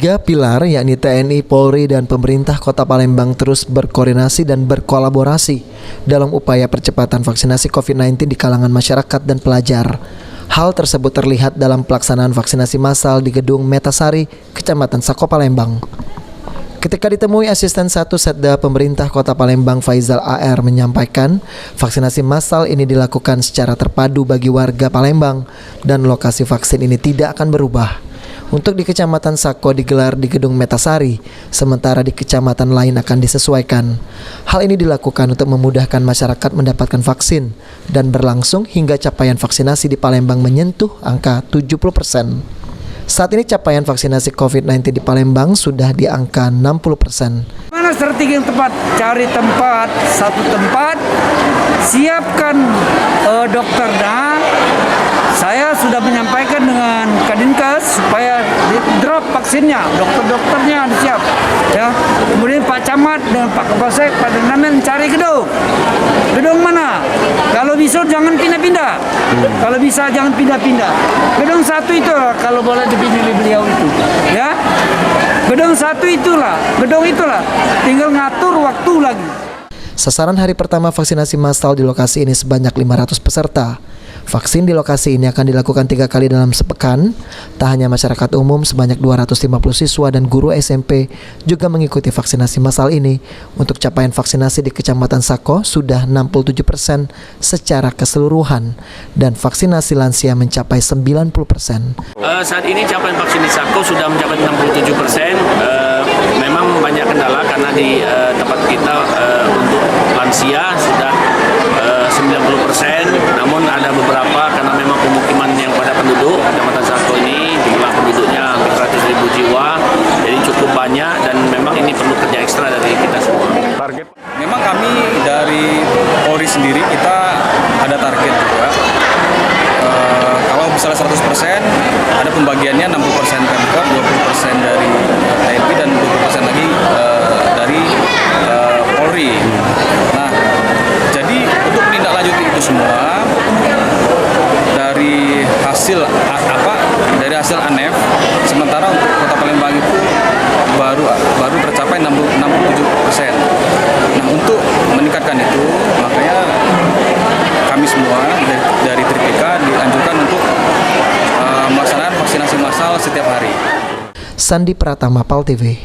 Tiga pilar yakni TNI, Polri, dan pemerintah Kota Palembang terus berkoordinasi dan berkolaborasi dalam upaya percepatan vaksinasi COVID-19 di kalangan masyarakat dan pelajar. Hal tersebut terlihat dalam pelaksanaan vaksinasi massal di Gedung Metasari, Kecamatan Sako, Palembang. Ketika ditemui Asisten 1 Setda Pemerintah Kota Palembang Faizal AR menyampaikan, vaksinasi massal ini dilakukan secara terpadu bagi warga Palembang dan lokasi vaksin ini tidak akan berubah. Untuk di Kecamatan Sako digelar di Gedung Metasari, sementara di kecamatan lain akan disesuaikan. Hal ini dilakukan untuk memudahkan masyarakat mendapatkan vaksin dan berlangsung hingga capaian vaksinasi di Palembang menyentuh angka 70%. Saat ini capaian vaksinasi COVID-19 di Palembang sudah di angka 60%. Mana strategi yang tepat? Cari tempat, satu tempat, siapkan dokternya. Saya sudah menyampaikan dengan Kadinkes supaya di drop vaksinnya, dokter-dokternya disiap. Ya. Kemudian Pak Camat dan Pak Kapolsek, Pak Dandamen cari gedung. Gedung mana? Kalau bisa jangan pindah-pindah. Kalau bisa jangan pindah-pindah. Gedung satu itulah kalau boleh dipilih beliau itu. Ya. Gedung satu itulah, gedung itulah. Tinggal ngatur waktu lagi. Sasaran hari pertama vaksinasi massal di lokasi ini sebanyak 500 peserta. Vaksin di lokasi ini akan dilakukan 3 kali dalam sepekan. Tak hanya masyarakat umum, sebanyak 250 siswa dan guru SMP juga mengikuti vaksinasi massal ini. Untuk capaian vaksinasi di Kecamatan Sako sudah 67% secara keseluruhan dan vaksinasi lansia mencapai 90%. Saat ini capaian vaksin di Sako sudah mencapai 67%. Memang banyak kendala karena di tempat kita untuk lansia sudah 90%, namun ada beberapa karena memang pemukiman yang pada penduduk Kecamatan Sako ini jumlah penduduknya hampir 100.000 jiwa, jadi cukup banyak dan memang ini perlu kerja ekstra dari kita semua. Target. Memang kami dari Polri sendiri kita ada target juga. Kalau misalnya 100% ada pembagiannya 60% Pemkot, 20% dari TNI dan 20% lagi dari Polri. Nah, jadi untuk menindaklanjuti itu semua dari hasil ANEF, sementara untuk Kota Palembang itu baru tercapai 67%. Nah, untuk meningkatkan itu makanya kami semua dari Tripika dianjurkan untuk melaksanakan vaksinasi massal setiap hari. Sandi Pratama, PAL TV.